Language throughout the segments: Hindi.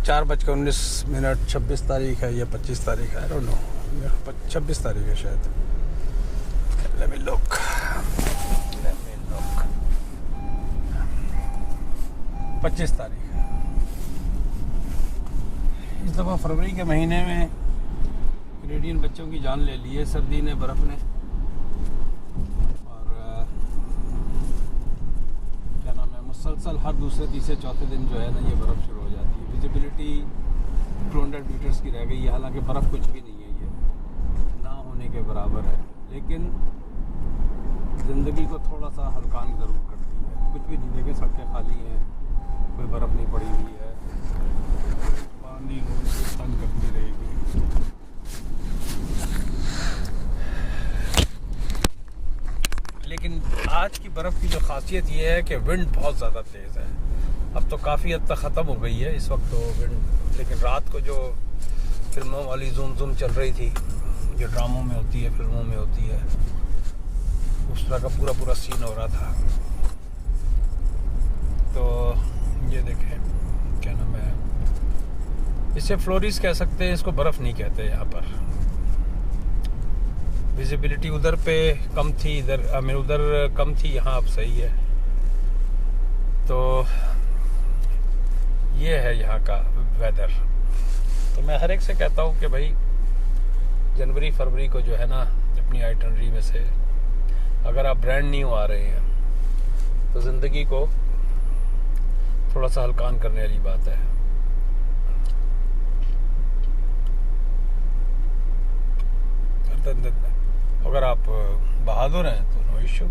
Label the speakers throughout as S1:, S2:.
S1: 4:19 26 तारीख है या 25 तारीख है, आई डोंट नो, 26 तारीख है शायद। Let me look. 25 तारीख है। इस दफ़ा फरवरी के महीने में कैनेडियन बच्चों की जान ले ली है सर्दी ने, बर्फ़ ने। और क्या नाम है, मुसलसल हर दूसरे तीसरे चौथे दिन जो है ना, ये बर्फ़ शुरू हो जाती है। विजिबिलिटी 200 मीटर्स की रह गई है, हालांकि बर्फ़ कुछ भी नहीं है, ये ना होने के बराबर है। लेकिन ज़िंदगी को थोड़ा सा हल्कान ज़रूर करती है। कुछ भी नहीं, देखे सड़कें खाली हैं, कोई बर्फ़ नहीं पड़ी हुई है, पानी तंग करती रहेगी। लेकिन आज की बर्फ़ की जो खासियत ये है कि विंड बहुत ज़्यादा तेज़ है। अब तो काफ़ी हद तक ख़त्म हो गई है इस वक्त तो विंड, लेकिन रात को जो फिल्मों वाली ज़ूम चल रही थी, जो ड्रामों में होती है, फिल्मों में होती है, उस तरह का पूरा सीन हो रहा था। तो ये देखें, क्या नाम है, इसे फ्लोरिस कह सकते हैं, इसको बर्फ़ नहीं कहते यहाँ पर। विजिबिलिटी उधर पे कम थी, उधर कम थी, यहाँ अब सही है। तो ये है यहाँ का वेदर। तो मैं हर एक से कहता हूँ कि भाई जनवरी फरवरी को जो है ना, अपनी आइटनरी में से अगर आप ब्रांड न्यू आ रहे हैं तो ज़िंदगी को थोड़ा सा हल्कान करने वाली बात है। अगर आप बहादुर हैं तो नो इशू।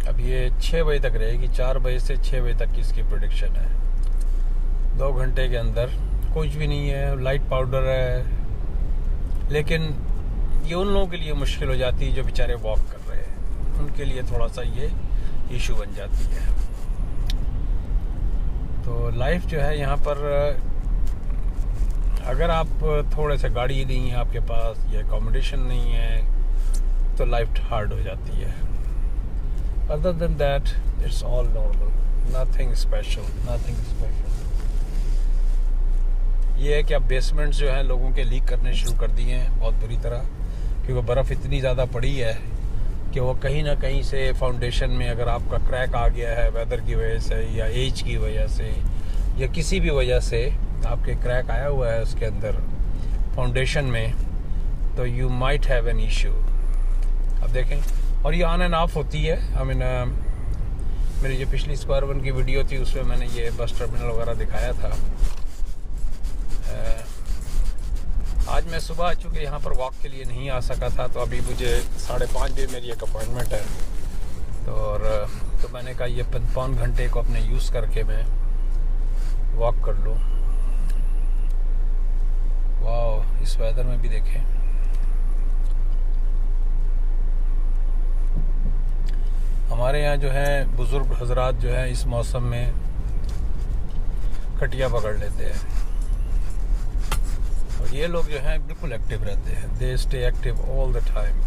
S1: अब ये 6 बजे तक रहेगी, 4 बजे से 6 बजे तक की इसकी प्रेडिक्शन है। 2 घंटे के अंदर कुछ भी नहीं है, लाइट पाउडर है। लेकिन ये उन लोगों के लिए मुश्किल हो जाती है जो बेचारे वॉक कर रहे हैं, उनके लिए थोड़ा सा ये इशू बन जाती है। तो लाइफ जो है यहाँ पर, अगर आप थोड़े से गाड़ी नहीं है आपके पास या एकोमोडेशन नहीं है तो लाइफ हार्ड हो जाती है। Other than that it's all normal, nothing special. ये है कि अब बेसमेंट्स जो हैं लोगों के लीक करने शुरू कर दिए हैं बहुत बुरी तरह, क्योंकि बर्फ़ इतनी ज़्यादा पड़ी है कि वो कहीं ना कहीं से फाउंडेशन में अगर आपका क्रैक आ गया है वेदर की वजह से या एज की वजह से या किसी भी वजह से आपके क्रैक आया हुआ है उसके अंदर फाउंडेशन में, तो you might have an issue. अब देखें, और ये ऑन एंड ऑफ होती है। आई मीन मेरी जो पिछली स्क्वायर वन की वीडियो थी उसमें मैंने ये बस टर्मिनल वगैरह दिखाया था। आज मैं सुबह चूँकि यहाँ पर वॉक के लिए नहीं आ सका था, तो अभी मुझे 5:30 बजे मेरी एक अपॉइंटमेंट है। तो मैंने कहा ये 5 घंटे को अपने यूज़ करके मैं वॉक कर लूँ। वाह, इस वेदर में भी देखें, हमारे यहाँ जो है बुज़ुर्ग हजरात जो है इस मौसम में खटिया पकड़ लेते हैं, और ये लोग जो हैं बिल्कुल एक्टिव रहते हैं, they stay active all the time.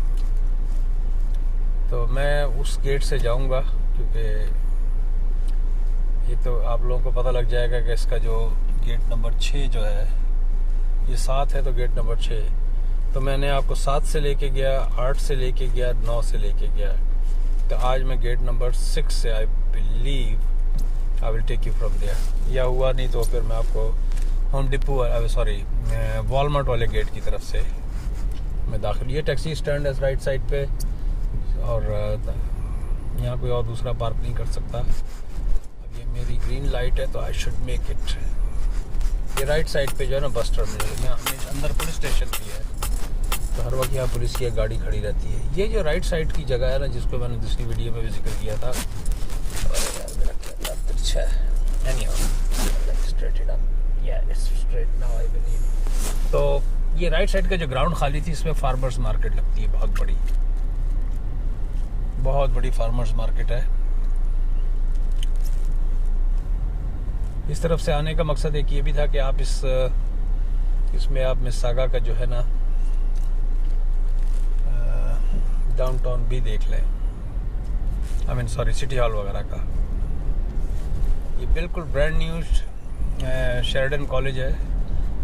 S1: तो मैं उस गेट से जाऊंगा, क्योंकि ये तो आप लोगों को पता लग जाएगा कि इसका जो गेट नंबर 6 जो है, ये 7 है तो गेट नंबर 6, तो मैंने आपको 7 से लेके गया, 8 से लेके गया, 9 से लेके गया। तो आज मैं गेट नंबर 6 से I believe I will take you from there, या हुआ नहीं तो फिर मैं आपको होम डिपो वॉलमार्ट वाले गेट की तरफ से मैं दाखिल। ये टैक्सी स्टैंड है राइट साइड पे, और यहाँ कोई और दूसरा पार्क नहीं कर सकता। अब ये मेरी ग्रीन लाइट है तो आई शुड मेक इट। ये राइट साइड पे जो है ना बस टर्मिनल में, हमें अंदर पुलिस स्टेशन भी है, तो हर वक्त यहाँ पुलिस की गाड़ी खड़ी रहती है। ये जो राइट साइड की जगह है ना, जिसको मैंने दूसरी वीडियो में भी जिक्र किया था, तो ये राइट साइड का जो ग्राउंड खाली थी, इसमें फार्मर्स मार्केट लगती है, बहुत बड़ी फार्मर्स मार्केट है। इस तरफ से आने का मकसद एक ये भी था कि आप इसमें आप मिसागा का जो है ना डाउनटाउन भी देख लें। I mean sorry city hall वगैरह का। ये बिल्कुल ब्रांड न्यू शेरिडन कॉलेज है,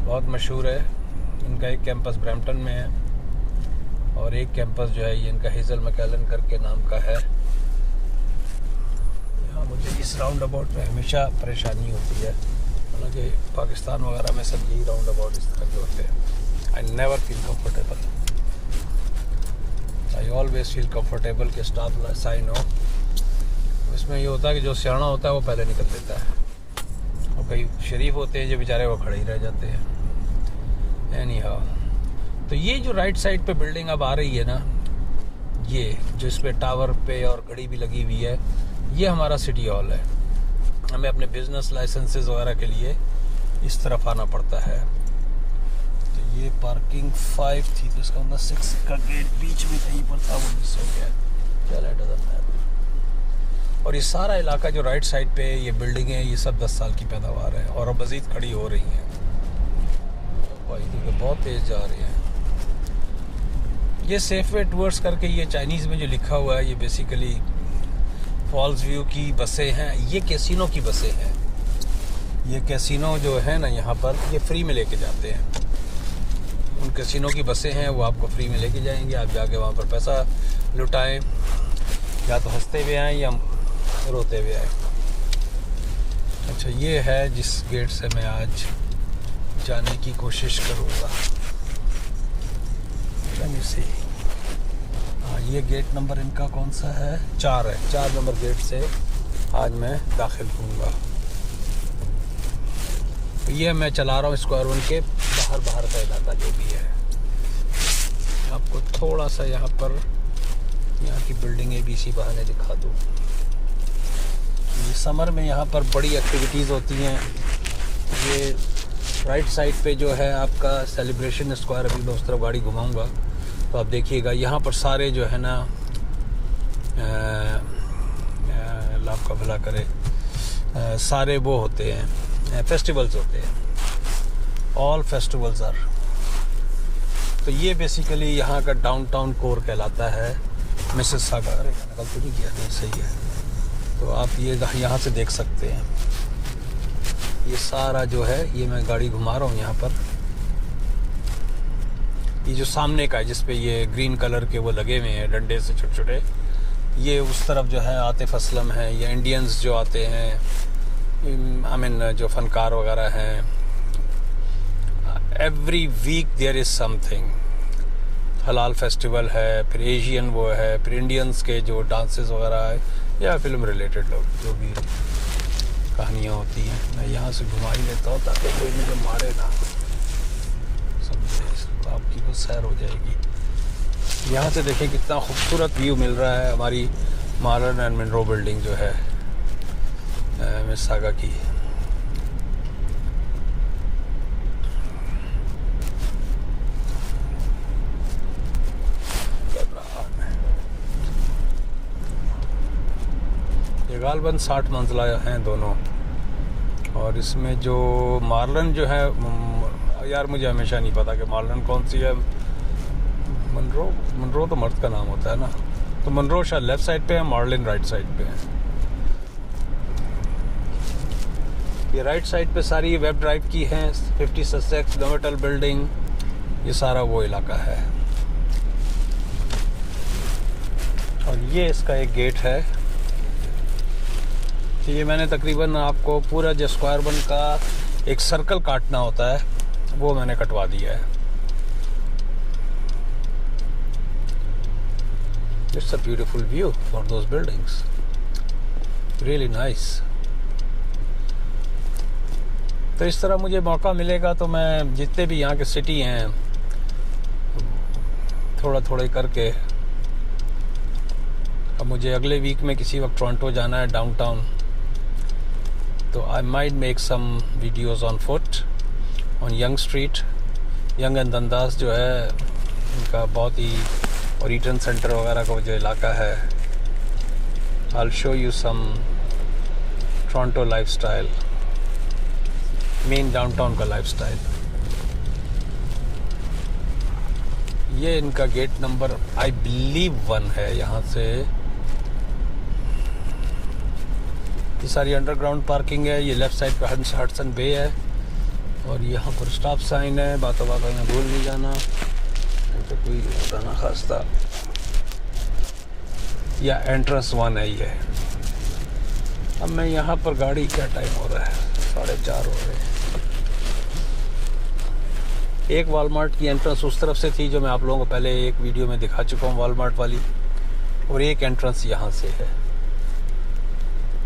S1: बहुत मशहूर है। इनका एक कैंपस ब्रैम्पटन में है और एक कैंपस जो है ये इनका हेज़ल मैकेलन करके नाम का है। यहाँ मुझे इस राउंड अबाउट में हमेशा परेशानी होती है, हालांकि पाकिस्तान वगैरह में सब यही राउंड अबाउट इस तरह के होते हैं। I never feel comfortable, I always feel comfortable कि स्टॉप साइन हो। इसमें ये होता है कि जो सियाना होता है वो पहले निकल देता है और कई शरीफ होते हैं जो बेचारे वो खड़े ही रह जाते हैं। एनी हाउ, तो ये जो राइट साइड पे बिल्डिंग अब आ रही है ना, ये जो इस पे टावर पे और घड़ी भी लगी हुई है, ये हमारा सिटी हॉल है। हमें अपने बिजनेस लाइसेंसेस वगैरह के लिए इस तरफ आना पड़ता है। तो ये पार्किंग 5 थी, तो इसका मतलब 6 का गेट बीच में कहीं पर था, वो मिस हो गया। क्या डजंट मैटर। और ये सारा इलाका जो राइट साइड पे ये बिल्डिंग है, ये सब 10 साल की पैदावार है और अब मज़ीद खड़ी हो रही हैं। भाई देखिए बहुत तेज़ जा रही हैं। ये सेफ वे टूर्स करके ये चाइनीज़ में जो लिखा हुआ है, ये बेसिकली फॉल्स व्यू की बसें हैं। ये कैसीनो की बसें हैं। ये कैसीनो जो है ना यहाँ पर, ये फ्री में लेके जाते हैं। उन कैसीनो की बसें हैं, वो आपको फ्री में लेके जाएंगे। आप जाके वहाँ पर पैसा लुटाएं, या तो हंसते हुए आएँ या रोते हुए आए। अच्छा, ये है जिस गेट से मैं आज जाने की कोशिश करूँगा। हाँ, ये गेट नंबर इनका कौन सा है? 4 है। 4 नंबर गेट से आज मैं दाखिल होऊंगा। ये मैं चला रहा हूँ स्क्वायर वन के बाहर का इलाका जो भी है। आपको थोड़ा सा यहाँ पर यहाँ की बिल्डिंगें भी इसी बहाने दिखा दूँ। ये समर में यहाँ पर बड़ी एक्टिविटीज़ होती हैं। ये राइट साइड पे जो है आपका सेलिब्रेशन स्क्वायर, अभी मैं उस तरफ गाड़ी घुमाऊंगा तो आप देखिएगा यहाँ पर सारे जो है ना, अल्लाह आपका भला करे, सारे वो होते हैं, फेस्टिवल्स होते हैं। All festivals are. तो ये बेसिकली यहाँ का डाउनटाउन कोर कहलाता है, मिसिसागा। अरे नकल तो नहीं किया, नहीं सही है। तो आप ये यहाँ से देख सकते हैं। ये सारा जो है, ये मैं गाड़ी घुमा रहा हूँ यहाँ पर। ये जो सामने का है जिसपे ये ग्रीन कलर के वो लगे हुए हैं डंडे से छोटे छोटे, ये उस तरफ जो है आतिफ असलम है, ये इंडियंस जो आते हैं, आई मीन जो फनकार वगैरह हैं। Every week there is something. हलाल फेस्टिवल है, फिर एशियन वो है, फिर इंडियंस के जो डांसेस वगैरह है, या फिल्म रिलेटेड लोग जो भी कहानियाँ होती हैं। मैं यहाँ से घुमा ही लेता हूँ ताकि कोई मुझे मारे ना, समझे। आपकी वो सैर हो जाएगी। यहाँ से देखें कितना खूबसूरत व्यू मिल रहा है हमारी मार्लन एंड मनरो बिल्डिंग जो है मिसिसागा की। ये गालबन 60 मंजिला हैं दोनों। और इसमें जो मार्लन जो है, यार मुझे हमेशा नहीं पता कि मार्लन कौन सी है। मनरो तो मर्द का नाम होता है ना, तो मनरो शायद लेफ्ट साइड पे है, मार्लिन राइट साइड पे है। ये राइट साइड पे सारी वेब ड्राइव की हैं, 50 ससेक्स, गवर्टल बिल्डिंग, ये सारा वो इलाका है। और ये इसका एक गेट है। ये मैंने तकरीबन आपको पूरा जो स्क्वायर वन का एक सर्कल काटना होता है वो मैंने कटवा दिया है। It's a beautiful view for those buildings, really nice. तो इस तरह मुझे मौका मिलेगा तो मैं जितने भी यहाँ के सिटी हैं थोड़ा थोड़ा करके, अब मुझे अगले वीक में किसी वक्त टोरंटो जाना है डाउनटाउन, तो I might make some videos on foot on Yonge street. Yonge and Dundas जो है इनका बहुत ही, और ईटन सेंटर वगैरह का जो इलाका है, I will show you some Toronto lifestyle, main downtown का लाइफस्टाइल। ये इनका गेट नंबर आई बिलीव 1 है। यहाँ से ये सारी अंडरग्राउंड पार्किंग है। ये लेफ़्ट साइड पर हडसन बे है और यहाँ पर स्टॉप साइन है। बातों में भूल नहीं जाना, तो कोई होता ना खास्ता। या एंट्रेंस 1 है ये। अब मैं यहाँ पर गाड़ी, क्या टाइम हो रहा है, 4:30 हो रहे हैं। एक वॉलमार्ट की एंट्रेंस उस तरफ से थी जो मैं आप लोगों को पहले एक वीडियो में दिखा चुका हूँ, वॉलमार्ट वाली, और एक एंट्रेंस यहाँ से है।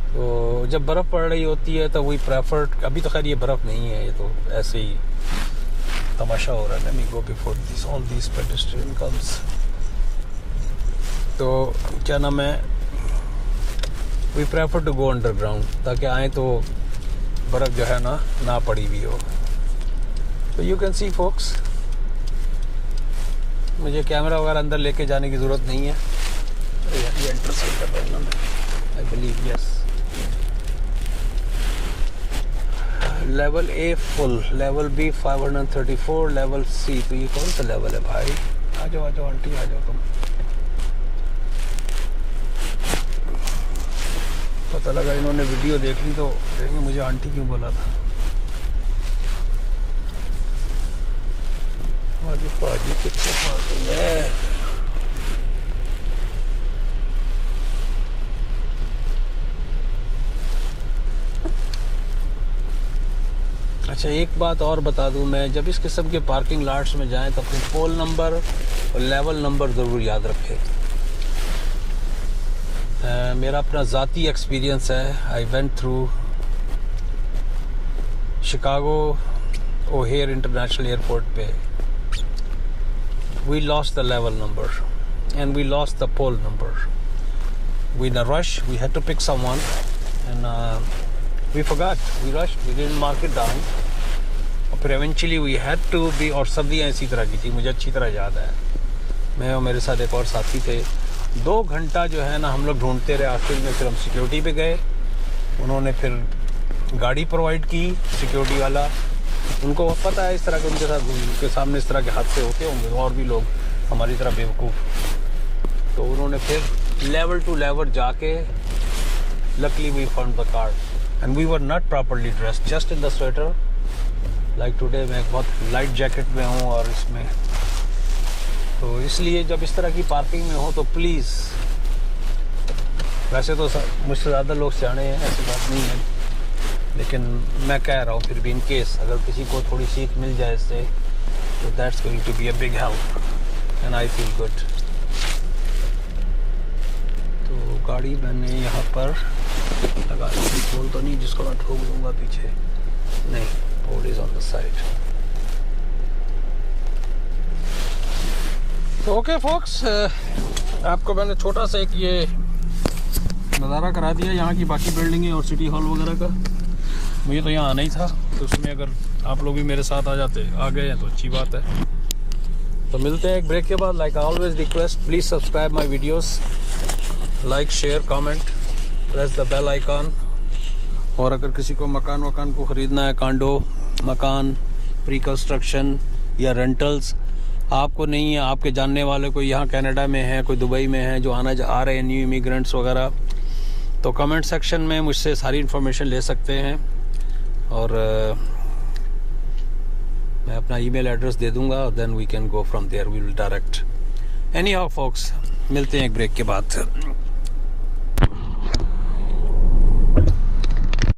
S1: तो जब बर्फ़ पड़ रही होती है तो वही प्रेफर्ड, अभी तो खैर ये बर्फ़ नहीं है, ये तो ऐसे ही तमाशा हो रहा है। Let me go before this all this pedestrian comes. तो क्या नाम है, we prefer to go underground, ताकि आए तो बर्फ़ जो है ना पड़ी हुई हो। तो यू कैन सी फोक्स, मुझे कैमरा वगैरह अंदर लेके जाने की ज़रूरत नहीं है। ये एंटर साइड का प्रॉब्लम है, I believe, yes. Level A full, level B 534, level C, तो ये कौन सा लेवल है भाई? आ जाओ आंटी, आ जाओ तुम। पता लगा इन्होंने वीडियो देख ली तो देखेंगे मुझे आंटी क्यों बोला था। पाजी कितने पार्किंग है। अच्छा, एक बात और बता दूं मैं, जब इस किस्म के पार्किंग लॉट्स में जाएं तो अपने पोल नंबर और लेवल नंबर ज़रूर याद रखें। मेरा अपना ज़ाती एक्सपीरियंस है। I went through Chicago O'Hare international airport पे, we lost the level number and we lost the pole number. We in a rush, we had to pick someone and we forgot, we rushed, we didn't mark it down, और फिर eventually we had to be, और सर्दियाँ इसी तरह की थी, मुझे अच्छी तरह याद है। मैं और मेरे साथ एक और साथी थे, 2 घंटा जो है ना हम लोग ढूंढते रहे। आखिर में फिर हम सिक्योरिटी पे गए, उन्होंने फिर गाड़ी प्रोवाइड की, सिक्योरिटी वाला, उनको पता है इस तरह के, उनके सामने इस तरह के हादसे होते होंगे, और भी लोग हमारी तरह बेवकूफ़। तो उन्होंने फिर लेवल टू लेवल जाके, luckily we found the car and we were not properly dressed, just in the sweater like today। मैं एक बहुत लाइट जैकेट में हूँ और इसमें, तो इसलिए जब इस तरह की पार्किंग में हो तो प्लीज़, वैसे तो मुझसे ज़्यादा लोग सियाने हैं, ऐसी बात नहीं है, लेकिन मैं कह रहा हूँ फिर भी इन केस अगर किसी को थोड़ी सीख मिल जाए इससे, तो that's going to be a big help and I feel good. तो गाड़ी मैंने यहाँ पर लगा दी, पोल तो नहीं जिसको मैं ठोक दूँगा पीछे, नहीं, पोल इज़ ऑन द साइड। तो ओके फोक्स, आपको मैंने छोटा सा एक ये नज़ारा करा दिया यहाँ की बाकी बिल्डिंगें और सिटी हॉल वगैरह का। मुझे तो यहाँ आना ही था, तो उसमें अगर आप लोग भी मेरे साथ आ गए हैं तो अच्छी बात है। तो मिलते हैं एक ब्रेक के बाद। Like I always request, please subscribe my videos, like, share, comment, press the bell icon. और अगर किसी को मकान को ख़रीदना है, कांडो मकान, प्री कंस्ट्रक्शन या रेंटल्स, आपको नहीं है, आपके जानने वाले कोई यहाँ कनाडा में है, कोई दुबई में है, जो आ रहे हैं न्यू इमिग्रेंट्स वगैरह, तो कमेंट सेक्शन में मुझसे सारी इन्फॉर्मेशन ले सकते हैं। और मैं अपना ईमेल एड्रेस दे दूँगा, then we can go from there, we will direct. Anyhow folks, मिलते हैं एक ब्रेक के बाद।